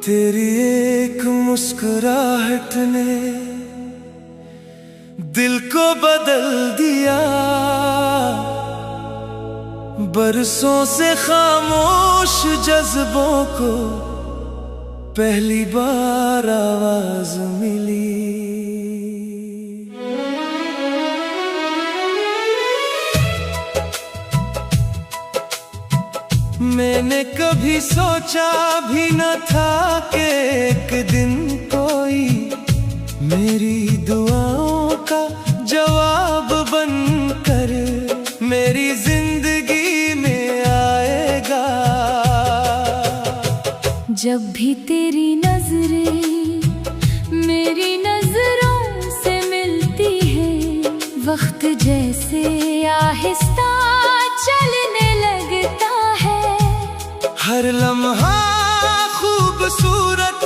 तेरी एक मुस्कुराहट ने दिल को बदल दिया। बरसों से खामोश जज्बों को पहली बार आवाज मिली। मैंने कभी सोचा भी न था कि एक दिन कोई मेरी दुआओं का जवाब बनकर मेरी जिंदगी में आएगा। जब भी तेरी नजरें मेरी नजरों से मिलती है, वक्त जैसे आहिस्ता चलने लगता है। हर लम्हा खूबसूरत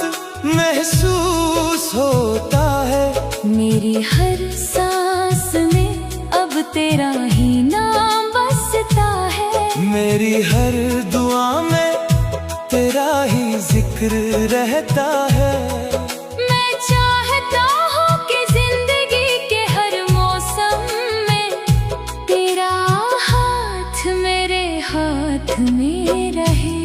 महसूस होता है। मेरी हर सांस में अब तेरा ही नाम बसता है। मेरी हर दुआ में तेरा ही जिक्र रहता है। मैं चाहता हूँ कि जिंदगी के हर मौसम में तेरा हाथ मेरे हाथ में रहे।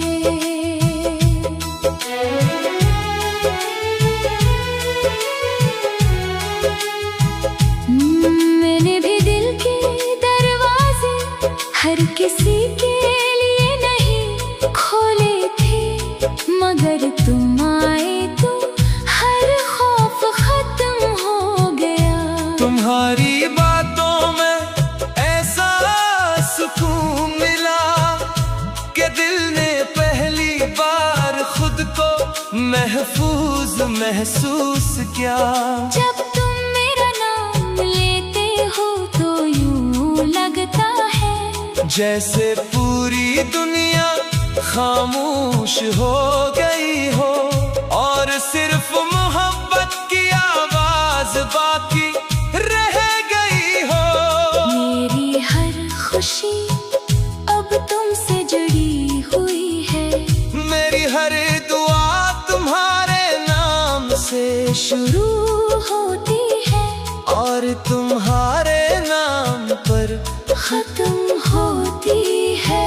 मैंने भी दिल के दरवाजे हर किसी के लिए नहीं खोले थे, मगर तुम आए तो हर खौफ खत्म हो गया। तुम्हारी बातों में ऐसा सुकून मिला कि दिल ने पहली बार खुद को महफूज महसूस किया। जब तुम मेरा नाम लेते हो तो यूं लगता है जैसे पूरी दुनिया खामोश हो गई हो और सिर्फ मोहब्बत की आवाज बाकी रह गई हो। मेरी हर खुशी अब तुमसे जुड़ी हुई है। मेरी हर दुआ तुम्हारे नाम से शुरू होती है और तुम्हारे नाम पर खत्म होती है।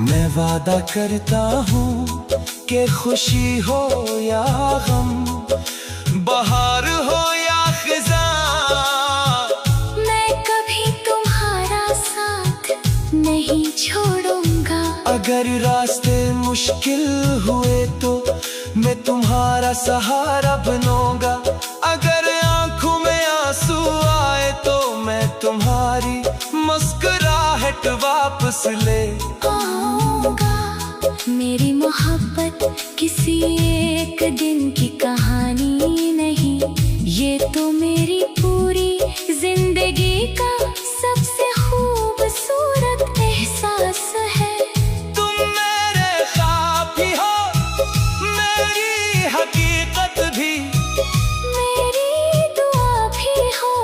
मैं वादा करता हूँ कि खुशी हो या गम, बहार हो या खिज़ां, मैं कभी तुम्हारा साथ नहीं छोड़ूंगा। अगर रास्ते मुश्किल हुए तो मैं तुम्हारा सहारा बनूंगा। अगर आंखों में आंसू आए तो मैं तुम्हारी मुस्कुराहट वापस ले आऊंगा। मेरी मोहब्बत किसी एक दिन की कहानी नहीं, ये तो मेरी पूरी जिंदगी का सबसे खूबसूरत एहसास है। तुम मेरे ख्वाब भी हो, मेरी हकीकत भी, मेरी दुआ भी हो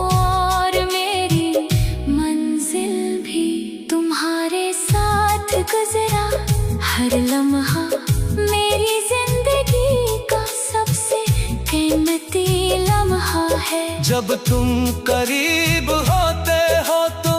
और मेरी मंजिल भी। तुम्हारे साथ गुजरा हर लम्हा मेरी जिंदगी का सबसे कीमती लम्हा है। जब तुम करीब होते हो तो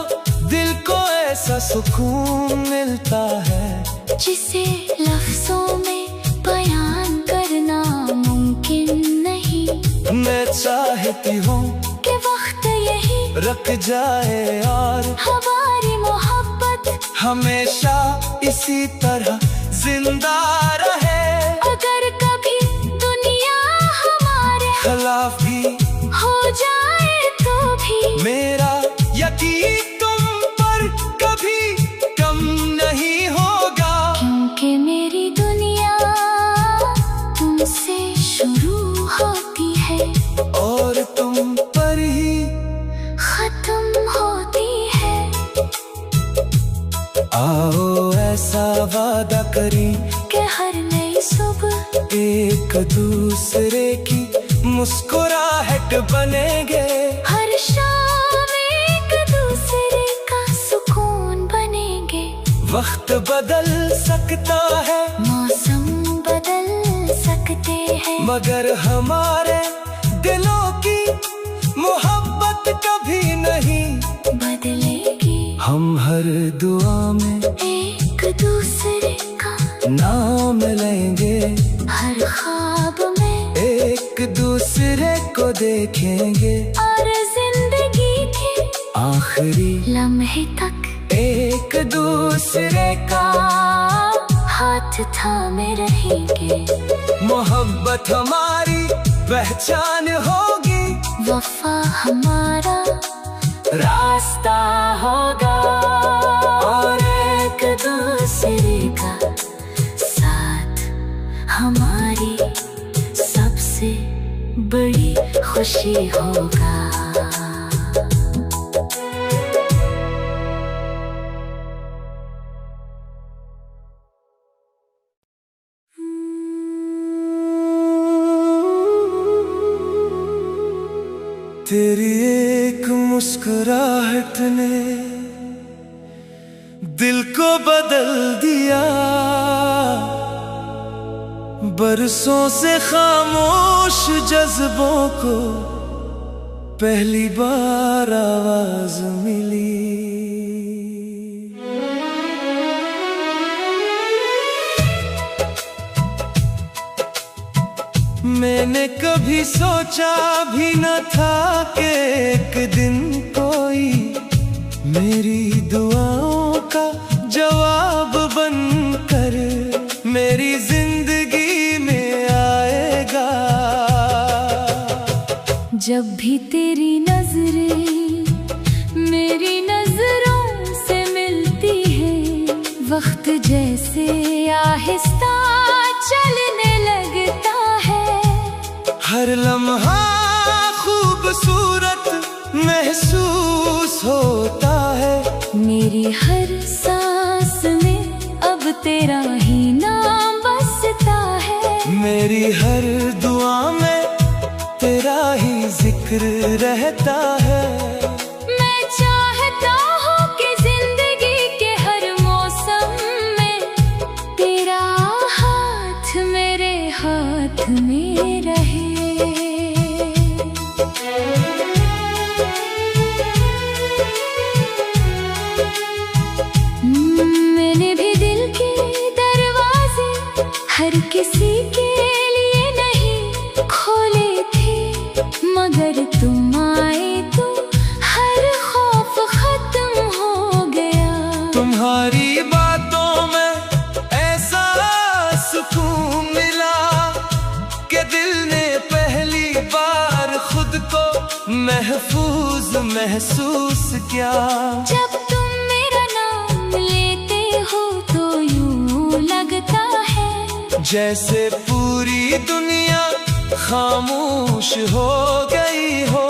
दिल को ऐसा सुकून मिलता है जिसे लफ्जों में बयान करना मुमकिन नहीं। मैं चाहती हूँ कि वक्त यही रुक जाए और हमारी मोहब्बत हमेशा इसी तरह जिंदा रहे। अगर कभी दुनिया हमारे खिलाफ भी हो जाए तो भी मेरा यकीन तुम पर कभी कम नहीं होगा। क्योंकि मेरी दुनिया तुमसे शुरू होती है और तुम पर ही खत्म होती है। आओ ऐसा वादा करें कि हर नई सुबह एक दूसरे की मुस्कुराहट बनेंगे। हर शाम एक दूसरे का सुकून बनेंगे। वक्त बदल सकता है, मौसम बदल सकते हैं, मगर हमारे दिलों की मोहब्बत कभी नहीं बदलेगी। हम हर दुआ में एक दूसरे का नाम लेंगे, हर ख्वाब में एक दूसरे को देखेंगे, और जिंदगी के आखिरी लम्हे तक एक दूसरे का हाथ थामे रहेंगे। मोहब्बत हमारी पहचान होगी, वफा हमारा रास्ता होगा, और एक दूसरे का साथ हमारी सबसे बड़ी खुशी होगा। तेरी एक मुस्कुराहट ने दिल को बदल दिया, बरसों से खामोश जज्बों को पहली बार आवाज मिली। मैंने कभी सोचा भी न था कि एक दिन कोई मेरी दुआओं का जवाब बनकर मेरी जिंदगी में आएगा। जब भी तेरी नजरें मेरी नजरों से मिलती है, वक्त जैसे आहिस्ता चलने लगता है। हर लम्हा खूबसूरत महसूस होता है, मेरी हर सांस में अब तेरा ही नाम बसता है। मेरी हर दुआ में तेरा ही जिक्र रहता है। मैं चाहता हूँ कि जिंदगी के हर मौसम में तेरा हाथ मेरे हाथ में रहे। मैंने भी दिल के दरवाजे हर किसी के लिए नहीं खोले थे, मगर तुम आए तो हर खौफ खत्म हो गया। तुम्हारी बातों में ऐसा सुकून मिला कि दिल ने पहली बार खुद को महफूज महसूस किया। जब तुम मेरा नाम लेते हो तो यूं लगता है जैसे पूरी दुनिया खामोश हो गई हो,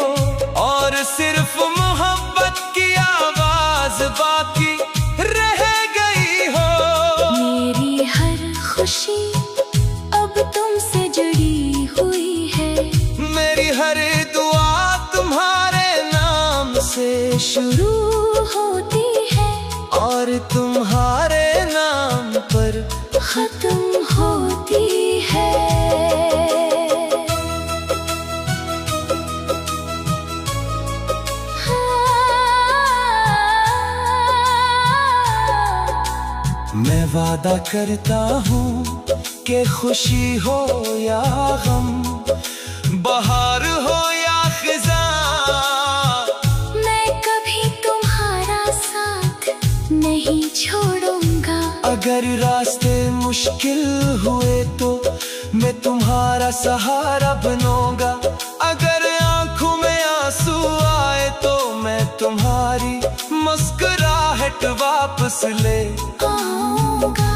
और सिर्फ मोहब्बत की आवाज बाकी रह गई हो। मेरी हर खुशी अब तुमसे जुड़ी हुई है, मेरी हर दुआ तुम्हारे नाम से शुरू होती है और तुम्हारे नाम पर खत्म होती है। मैं वादा करता हूँ कि खुशी हो या गम, बहार हो या खिज़ां, मैं कभी तुम्हारा साथ नहीं छोड़ूंगा। अगर रास्ते मुश्किल हुए तो मैं तुम्हारा सहारा बनूंगा। अगर आंखों में आंसू आए तो मैं तुम्हारी मुस्कुराहट वापस ले आऊंगा।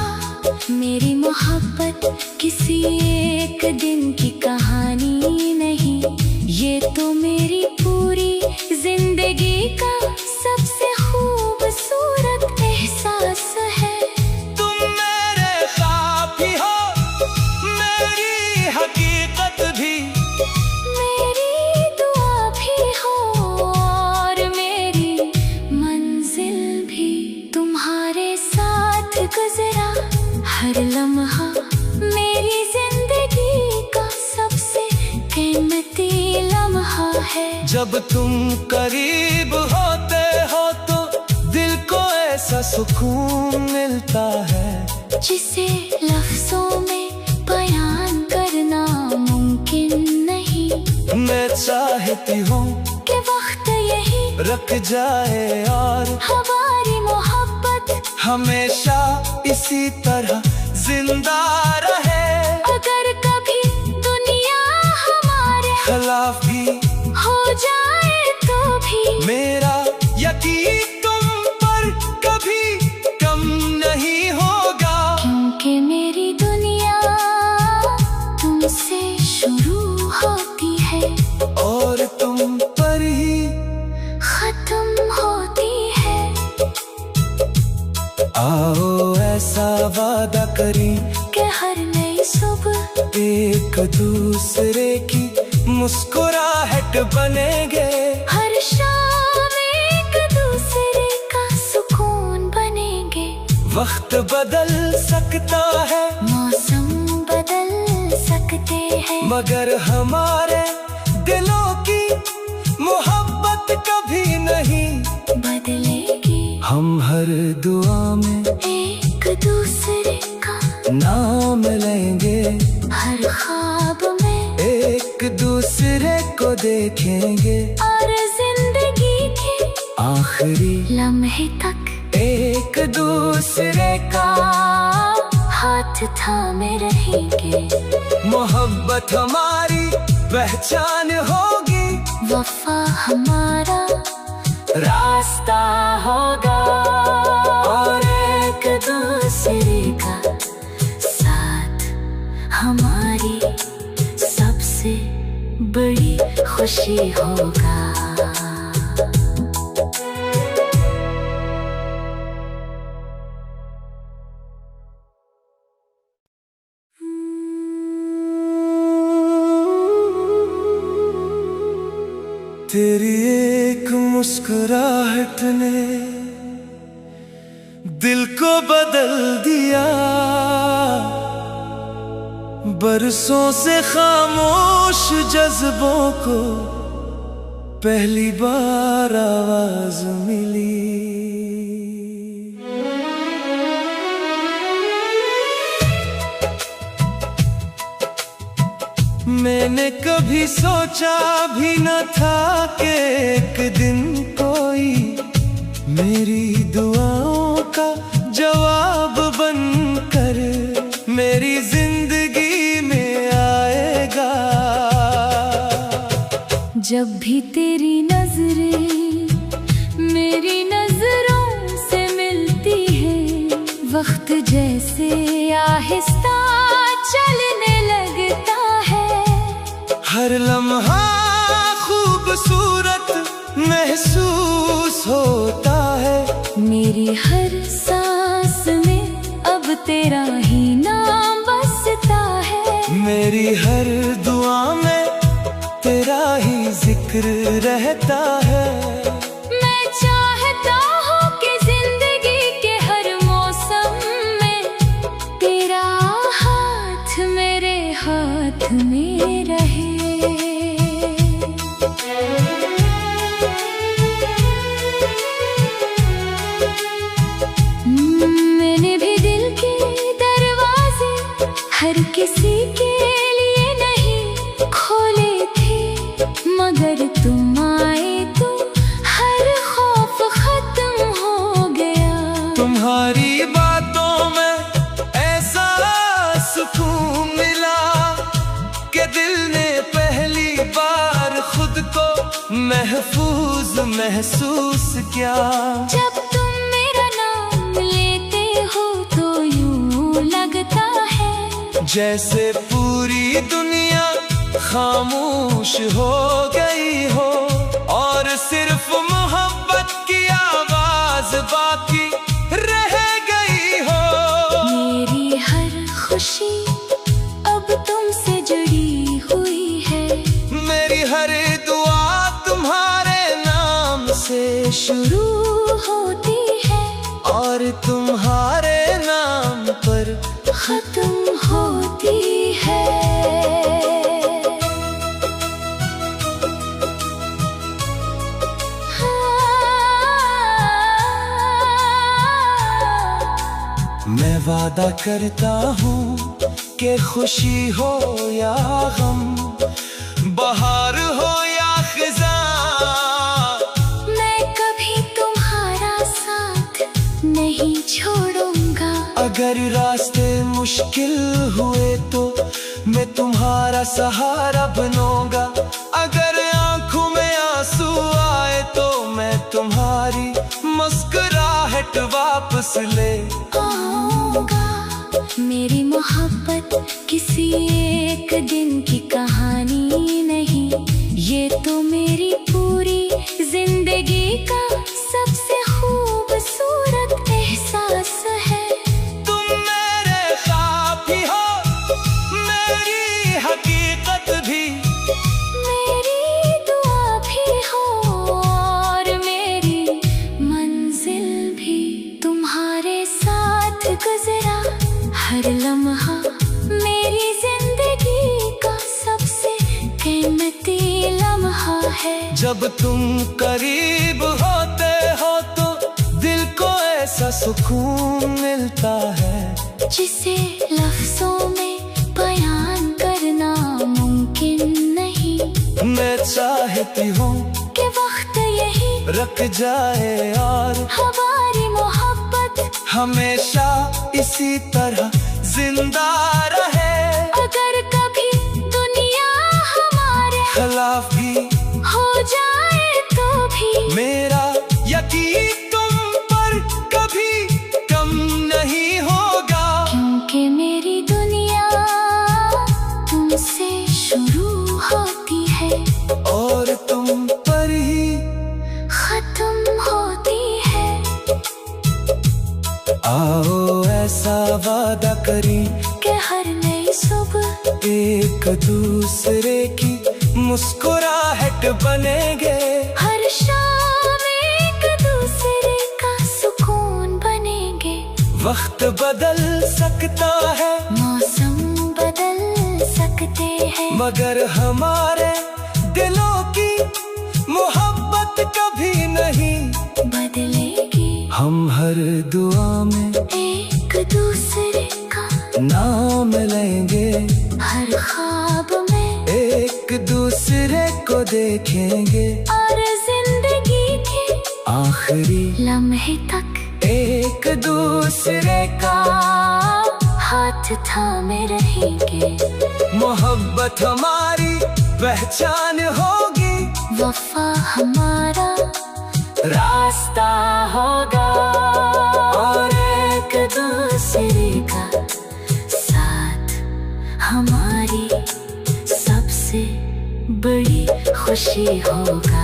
मेरी मोहब्बत किसी एक दिन की कहानी नहीं, ये तो मेरी पूरी जिंदगी का सबसे खूबसूरत एहसास है। तुम मेरे ख्वाब भी हो, मेरी हकीकत भी, लम्हा मेरी जिंदगी का सबसे कीमती लम्हा है। जब तुम करीब होते हो तो दिल को ऐसा सुकून मिलता है जिसे लफ्जों में बयान करना मुमकिन नहीं। मैं चाहती हूँ कि वक्त यही रख जाए और हमारी मोहब्बत हमेशा इसी तरह जिंदा रहे। अगर कभी दुनिया हमारे खिलाफ भी हो जाए तो भी मेरा यकीन तुम पर कभी कम नहीं होगा, क्योंकि मेरी दुनिया तुमसे शुरू होती है और तुम पर ही खत्म होती है। आओ ऐसा वादा करें कि हर नई सुबह एक दूसरे की मुस्कुराहट बनेंगे, हर शाम एक दूसरे का सुकून बनेंगे। वक्त बदल सकता है, मौसम बदल सकते हैं, मगर हमारे दिलों की मोहब्बत कभी नहीं बदलेगी। हम हर दुआ में एक दूसरे का नाम लेंगे, हर ख्वाब में एक दूसरे को देखेंगे, और जिंदगी के आखिरी लम्हे तक एक दूसरे का हाथ थामे रहेंगे। मोहब्बत हमारी पहचान होगी, वफा हमारा रास्ता होगा, और एक दूसरे का साथ हमारी सबसे बड़ी खुशी होगा। तेरी एक मुस्कुराहट ने दिल को बदल दिया, बरसों से खामोश जज्बों को पहली बार आवाज मिली। मैंने कभी सोचा भी न था कि एक दिन कोई मेरी दुआओं का जवाब बनकर मेरी जिंदगी में आएगा। जब भी तेरी नजरें मेरी नजरों से मिलती है, वक्त जैसे आहिस्ता चलने लगता है। हर लम्हा खूबसूरत महसूस होता है, मेरी हर सांस में अब तेरा ही नाम बसता है। मेरी हर दुआ में तेरा ही जिक्र रहता है। मैं चाहता हूँ कि जिंदगी के हर मौसम में तेरा हाथ मेरे हाथ में रहे। मैंने भी दिल के दरवाजे हर किसी के लिए नहीं खोले थे, मगर तुम आए तो हर खौफ खत्म हो गया। तुम्हारी बातों में ऐसा सुकून मिला कि दिल ने पहली बार खुद को महफूज महसूस किया। जब तुम मेरा नाम लेते हो तो यूं लगता है जैसे पूरी दुनिया खामोश हो गई हो, और सिर्फ मोहब्बत की आवाज बाकी रह गई हो। मेरी हर खुशी अब तुमसे जुड़ी हुई है, मेरी हर दुआ तुम्हारे नाम से शुरू होती है और तुम्हारे नाम पर खत्म वादा करता हूँ कि खुशी हो या गम, बहार हो या खिज़ां, मैं कभी तुम्हारा साथ नहीं छोड़ूंगा। अगर रास्ते मुश्किल हुए तो मैं तुम्हारा सहारा बनूंगा। अगर आंखों में आंसू आए तो मैं तुम्हारी मुस्कुराहट वापस ले आऊंगा। मेरी मोहब्बत किसी एक दिन की कहानी नहीं, ये तो मेरी पूरी जिंदगी का सबसे खूबसूरत एहसास है। तुम मेरे ख्वाब भी हो, मेरी हकीकत भी, मेरी दुआ भी हो और मेरी मंजिल भी। तुम्हारे साथ गुजरा हर लम्हा मेरी जिंदगी का सबसे कीमती लम्हा है। जब तुम करीब होते हो तो दिल को ऐसा सुकून मिलता है जिसे लफ्जों में बयान करना मुमकिन नहीं। मैं चाहती हूँ कि वक्त यही रुक जाए और हमारी मोहब्बत हमेशा इसी तरह जिंदा रहे। अगर कभी दुनिया हमारे खिलाफ भी हो जाए तो भी मेरा यकीन तुम पर कभी कम नहीं होगा, क्योंकि मेरी दुनिया तुमसे शुरू होती है और तुम पर ही खत्म होती है। आओ ऐसा वादा करें कि हर नई सुबह एक दूसरे की मुस्कुराहट बनेंगे, हर शाम एक दूसरे का सुकून बनेंगे। वक्त बदल सकता है, मौसम बदल सकते हैं, मगर हमारे दिलों की मोहब्बत कभी नहीं बदलेगी। हम हर दुआ में एक दूसरे का नाम लेंगे, हर ख्वाब में एक दूसरे को देखेंगे, और जिंदगी के आखिरी लम्हे तक एक दूसरे का हाथ थामे रहेंगे। मोहब्बत हमारी पहचान होगी, वफा हमारा रास्ता होगा, और एक दूसरे का साथ हमारी सबसे बड़ी खुशी होगा।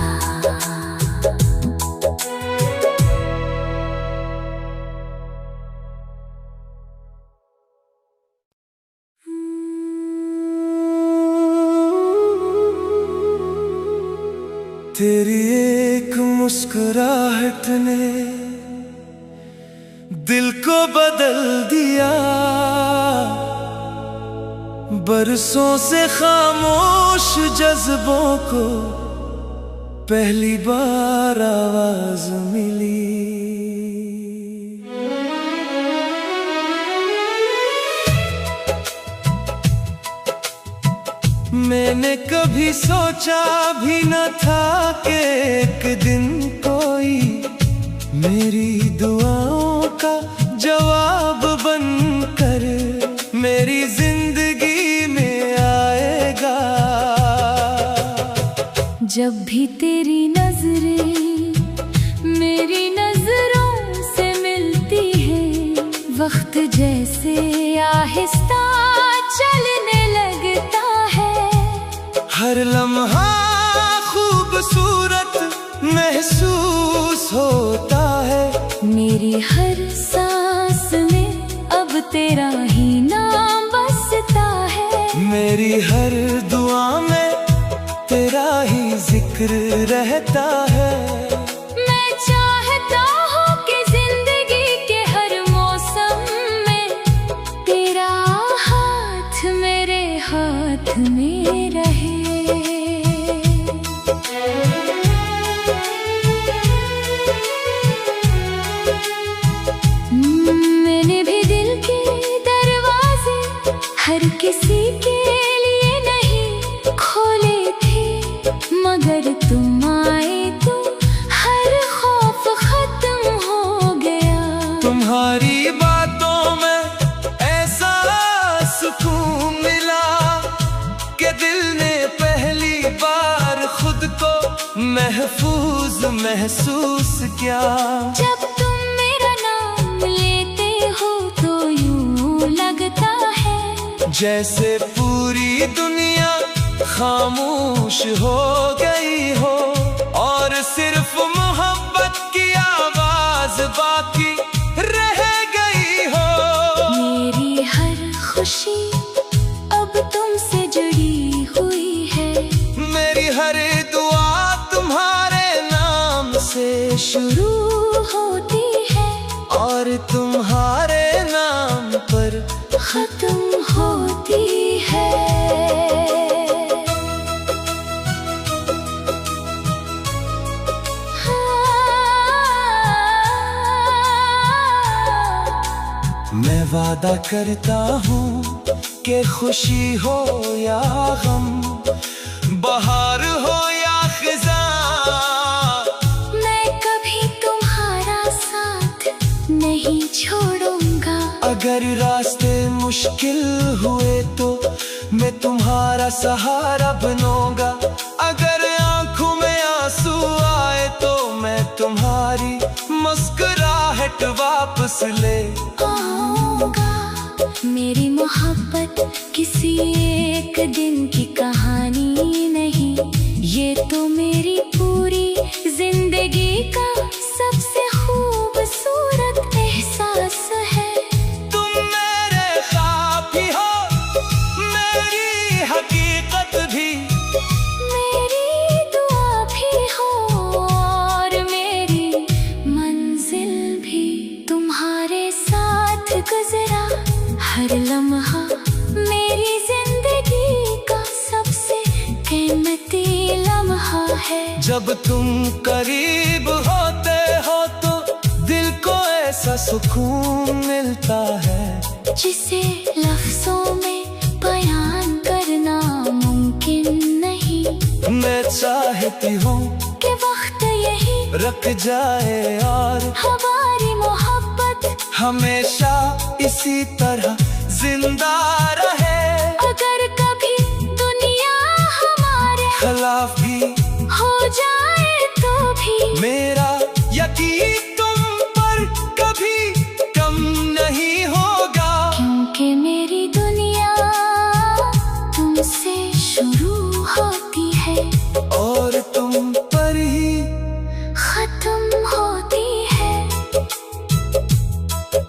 तेरी एक मुस्कुराहट ने दिल को बदल दिया, बरसों से खामोश जज्बों को पहली बार आवाज मिली। मैंने कभी सोचा भी न था कि एक दिन कोई मेरी दुआओं का जवाब बनकर मेरी जिंदगी में आएगा। जब भी तेरी नजरें मेरी नजरों से मिलती है, वक्त जैसे आहिस्ता चलने लगता है। हर लम्हा खूबसूरत महसूस होता है, मेरी हर सांस में अब तेरा ही नाम बसता है। मेरी हर दुआ में तेरा ही जिक्र रहता है। मैं चाहता हूँ कि जिंदगी के हर मौसम में तेरा हाथ मेरे हाथ में रहे। मैंने भी दिल की हर किसी के लिए नहीं खोले थे, मगर तुम आए तो हर खौफ खत्म हो गया। तुम्हारी बातों में ऐसा सुकून मिला कि दिल ने पहली बार खुद को महफूज महसूस किया। जब तुम मेरा नाम लेते हो तो यूं लगता है जैसे पूरी दुनिया खामोश हो गई हो और सिर्फ मोहब्बत की आवाज बाकी रह गई हो। मेरी हर खुशी अब तुमसे जुड़ी हुई है, मेरी हर दुआ तुम्हारे नाम से शुरू होती है और तुम्हारे नाम पर खत्म होती है। मैं वादा करता हूँ कि खुशी हो या गम, बहार हो या खिज़ां, मैं कभी तुम्हारा साथ नहीं छोड़ूंगा। अगर रास्ते मुश्किल हुए तो मैं तुम्हारा सहारा बनूंगा। अगर आंखों में आंसू आए तो मैं तुम्हारी मुस्कुराहट वापस ले आऊंगा। मेरी मोहब्बत किसी एक दिन की कहानी नहीं, ये तो मेरी पूरी जिंदगी का सबसे खूबसूरत एहसास है। तुम मेरे ख्वाब भी हो, मेरी हकीकत भी, मेरी दुआ भी हो और मेरी मंजिल भी। तुम्हारे साथ गुजरा हर लम्हा मेरी जिंदगी का सबसे कीमती लम्हा है। जब तुम करीब होते हो तो दिल को ऐसा सुकून मिलता है जिसे लफ्जों में बयान करना मुमकिन नहीं। मैं चाहती हूँ कि वक्त यही रुक जाए और हमारी मोहब्बत हमेशा इसी तरह जिंदा रहे। अगर कभी दुनिया हमारे खिलाफ भी हो जाए तो भी मेरा यकीन तुम पर कभी कम नहीं होगा, क्योंकि मेरी दुनिया तुमसे शुरू होती है और तुम पर ही खत्म होती है।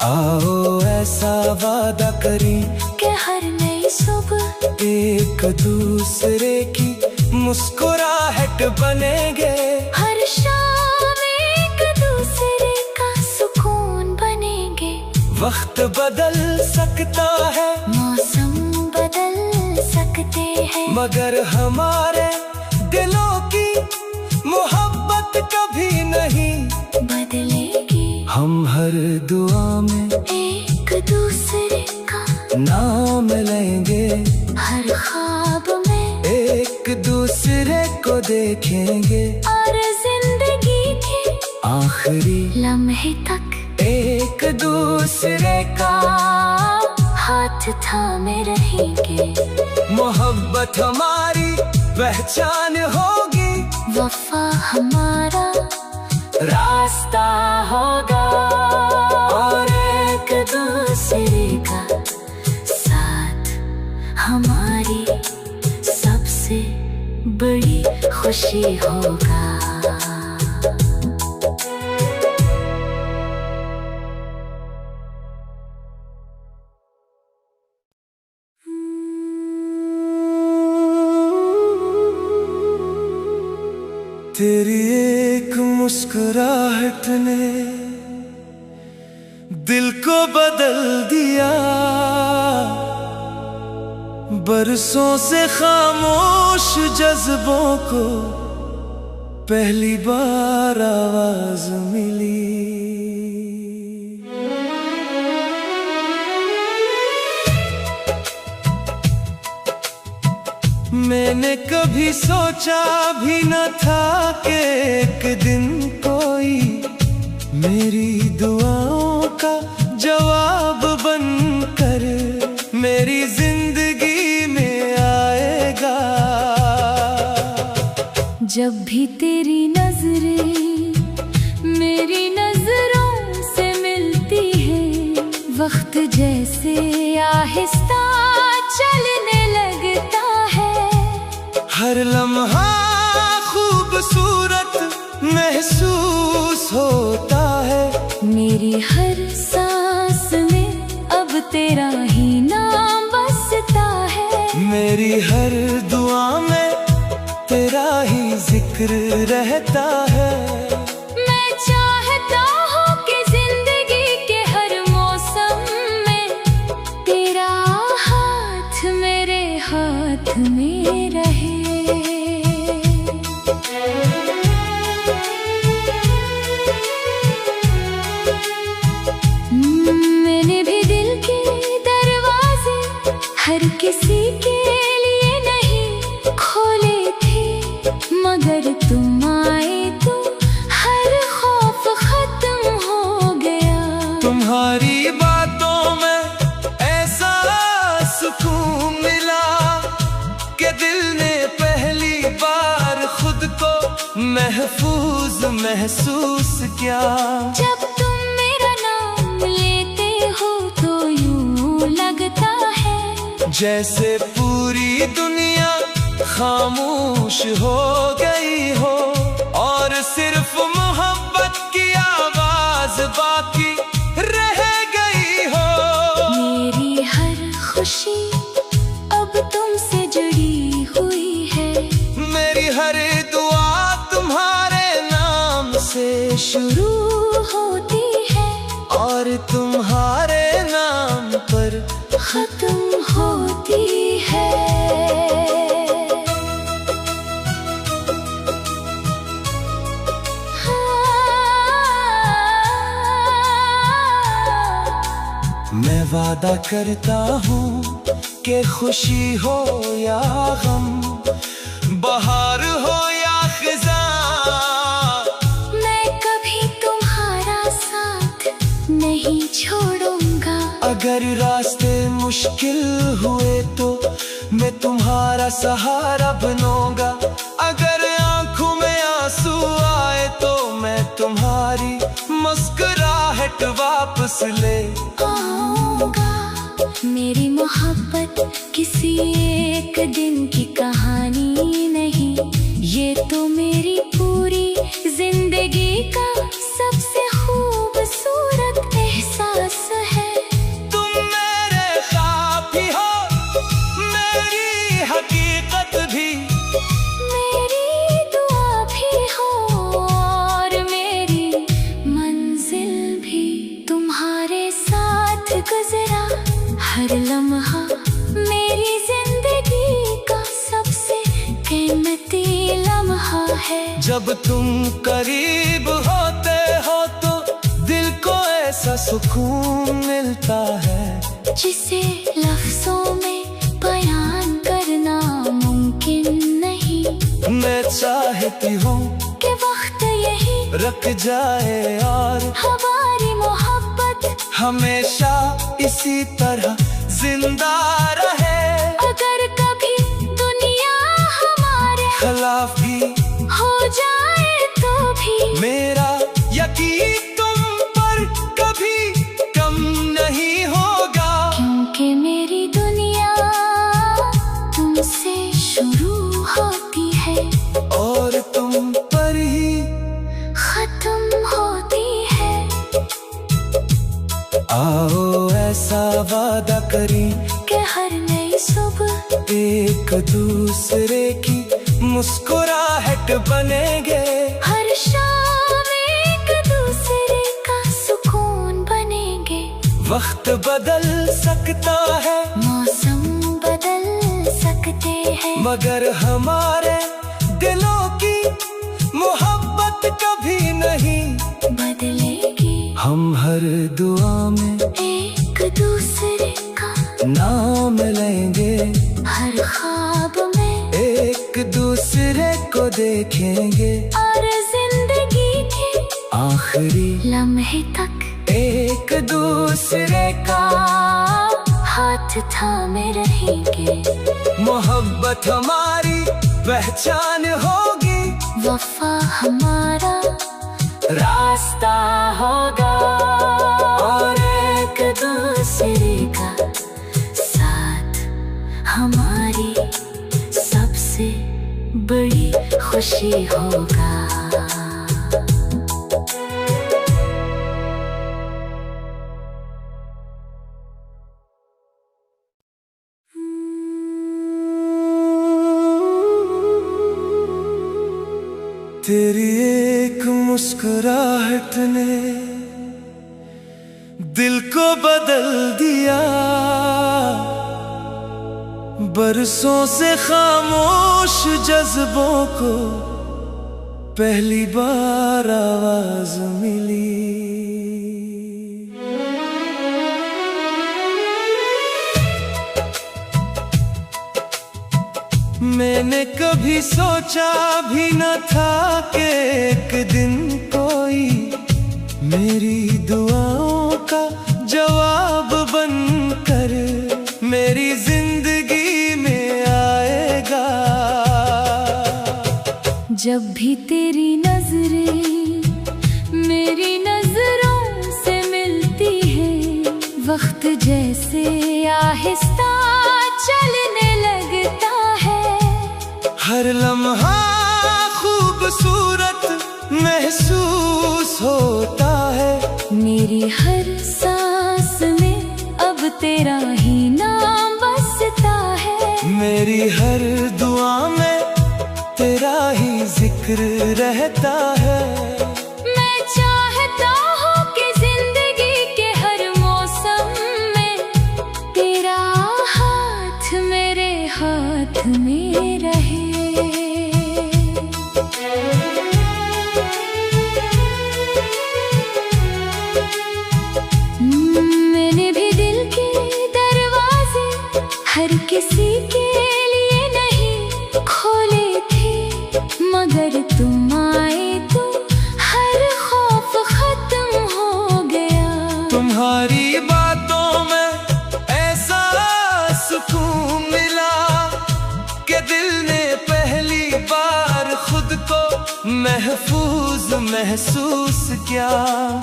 आओ ऐसा वादा करें कि हर नई सुबह एक दूसरे की मुस्कुराहट बनेंगे, हर शाम एक दूसरे का सुकून बनेंगे। वक्त बदल सकता है, मौसम बदल सकते हैं, मगर हमारे दिलों की मोहब्बत कभी नहीं बदलेगी। हम हर दुआ में एक दूसरे का नाम लेंगे, हर ख्वाब में एक दूसरे को देखेंगे और जिंदगी के आखिरी लम्हे तक एक दूसरे का हाथ थामे रहेंगे। मोहब्बत हमारी पहचान होगी, वफा हमारा रास्ता होगा और एक दूसरे का साथ हमारी सबसे बड़ी खुशी होगा। तेरी एक मुस्कुराहट ने दिल को बदल दिया, बरसों से खामोश जज्बों को पहली बार आवाज मिली। मैंने कभी सोचा भी न था कि एक दिन कोई मेरी दुआओं का जवाब बनकर मेरी जिंदगी में आएगा। जब भी तेरी नजरें मेरी नजरों से मिलती है, वक्त जैसे आहिस्ता चलने लगता है। हर लम्हा खूबसूरत महसूस होता है। मेरी हर सांस में अब तेरा ही नाम बसता है। मेरी हर दुआ में तेरा ही जिक्र रहता है। मैं चाहता हूँ कि जिंदगी के हर मौसम में तेरा हाथ मेरे हाथ में रहे। मैंने भी दिल के दरवाजे हर किसी के लिए नहीं खोले थे, मगर तुम आए तो हर खौफ खत्म हो गया। तुम्हारी बातों में ऐसा सुकून मिला कि दिल ने पहली बार खुद को महफूज महसूस किया। जब तुम मेरा नाम लेते हो तो यूं लगता है जैसे पूरी दुनिया खामोश हो गई हो और सिर्फ मोहब्बत की आवाज बाकी रह गई हो। मेरी हर खुशी अब तुमसे जुड़ी हुई है। मेरी हर दुआ तुम्हारे नाम से शुरू होती है और तुम्हारे नाम पर खत्म होती है। मैं वादा करता हूँ कि खुशी हो या गम, बहार हो या खिज़ां, मैं कभी तुम्हारा साथ नहीं छोड़ूंगा। अगर रास्ते मुश्किल हुए तो मैं तुम्हारा सहारा बनूंगा। अगर आंखों में आंसू आए तो मैं तुम्हारी मुस्कुराहट वापस ले आऊंगा। मेरी मोहब्बत किसी एक दिन की कहानी नहीं, ये तो मेरी पूरी जिंदगी का सबसे खूबसूरत एहसास है। तुम मेरे ख्वाब भी हो, मेरी हकीकत भी, मेरी दुआ भी हो और मेरी मंजिल भी। तुम्हारे साथ गुजरा हर लम्हा मेरी जिंदगी का सबसे कीमती लम्हा है। जब तुम करीब होते हो तो दिल को ऐसा सुकून मिलता है जिसे लफ्जों में बयान करना मुमकिन नहीं। मैं चाहती हूँ कि वक्त यही रुक जाए और हमारी मोहब्बत हमेशा इसी तरह जिंदा रहे। अगर कभी दुनिया हमारे खिलाफ भी हो जाए तो भी मेरा यकीन तुम पर कभी कम नहीं होगा। क्योंकि मेरी दुनिया तुमसे शुरू होती है और तुम पर ही खत्म होती है। आओ ऐसा वादा करें कि हर नई सुबह एक दूसरे की मुस्कुराहट बनेंगे। हर शाम एक दूसरे का सुकून बनेंगे। वक्त बदल सकता है, मौसम बदल सकते हैं, मगर हमारे दिलों की मोहब्बत कभी नहीं बदलेगी। हम हर दुआ में एक दूसरे का नाम लेंगे, हर ख्वाब में देखेंगे और जिंदगी के आखिरी लम्हे तक एक दूसरे का हाथ थामे रहेंगे। मोहब्बत हमारी पहचान होगी, वफा हमारा रास्ता होगा और एक दूसरे का साथ हमारी सबसे बड़ी खुशी होगा। तेरी एक मुस्कुराहट ने दिल को बदल दिया, बरसों से खामोश जज्बों को पहली बार आवाज मिली। मैंने कभी सोचा भी न था कि एक दिन कोई मेरी दुआओं का जवाब बनकर मेरी जिंदगी में आएगा। जब भी तेरी नजरें मेरी नजरों से मिलती है, वक्त जैसे आहिस्ता चलने लगता है। हर लम्हा खूबसूरत महसूस होता है, मेरी हर सांस में अब तेरा ही नाम बसता है। मेरी हर दुआ में तेरा ही जिक्र रहता है। मैं चाहता हूँ कि जिंदगी के हर मौसम में तेरा हाथ मेरे हाथ में रहे। मैंने भी दिल के दरवाजे हर किसी के लिए नहीं खोले थे, मगर तुम आए तो हर खौफ खत्म हो गया। तुम्हारी बातों में ऐसा सुकून मिला कि दिल ने पहली बार खुद को महफूज महसूस किया।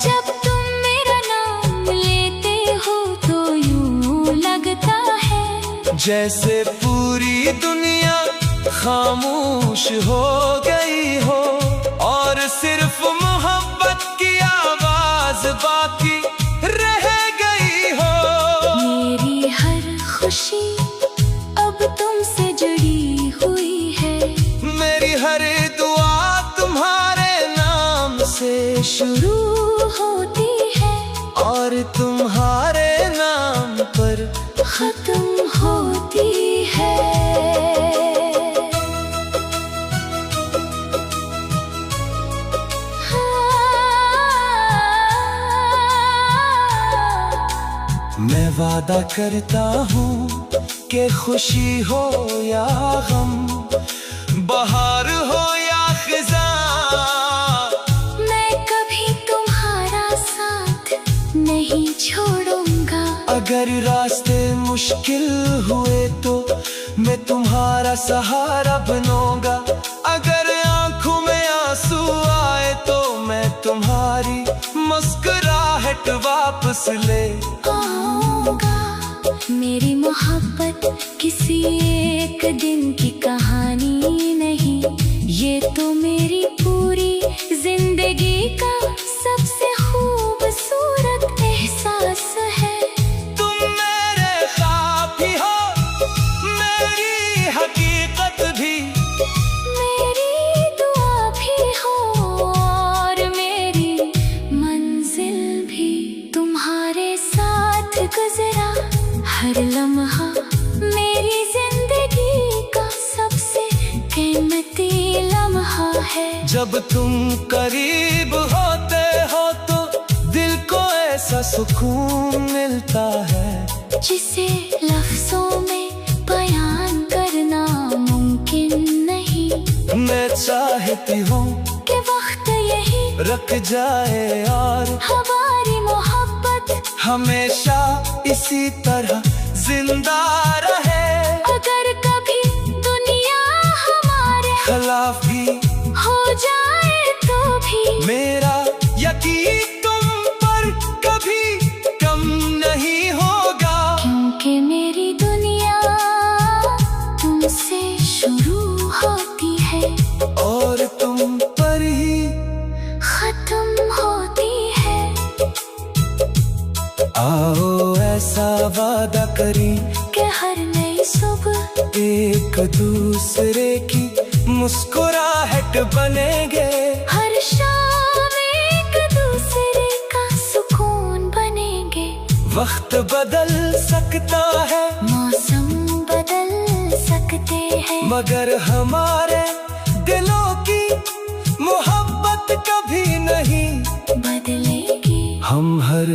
जब तुम मेरा नाम लेते हो तो यूं लगता है जैसे पूरी दुनिया खामोश हो गई हो और सिर्फ मोहब्बत की आवाज बाकी रह गई हो। मेरी हर खुशी अब तुमसे जुड़ी हुई है, मेरी हर दुआ तुम्हारे नाम से शुरू होती है और तुम्हारे नाम पर खत्म होती है। मैं वादा करता हूँ कि खुशी हो या गम, बहार हो या खिज़ां, मैं कभी तुम्हारा साथ नहीं छोड़ूंगा। अगर रास्ते मुश्किल हुए तो मैं तुम्हारा सहारा बनूंगा। अगर आंखों में आंसू आए तो मैं तुम्हारी मुस्कुराहट वापस ले आऊंगा। मेरी मोहब्बत किसी एक दिन की कहानी नहीं, ये तो मेरी पूरी जिंदगी का सबसे खूबसूरत एहसास है। तुम मेरे ख्वाब भी हो, मेरी हकीकत भी, मेरी दुआ भी हो और मेरी मंजिल भी। तुम्हारे साथ गुजरा हर लम्हा मेरी जिंदगी का सबसे कीमती लम्हा है। जब तुम करीब होते हो तो दिल को ऐसा सुकून मिलता है जिसे लफ्जों में बयान करना मुमकिन नहीं। मैं चाहता कहती हूँ कि वक्त यही रुक जाए और हमारी मोहब्बत हमेशा इसी तरह जिंदा रहे। अगर कभी दुनिया हमारे खिलाफ भी हो जाए तो भी मेरा यकीन तुम पर कभी कम नहीं होगा, क्योंकि मेरी दुनिया तुमसे शुरू होती है और तुम पर ही खत्म होती है। आओ ऐसा वादा करें कि हर नई सुबह एक दूसरे की मुस्कुराहट बनेंगे, हर शाम एक दूसरे का सुकून बनेंगे। वक्त बदल सकता है, मौसम बदल सकते हैं, मगर हमारे दिलों की मोहब्बत कभी नहीं बदलेगी। हम हर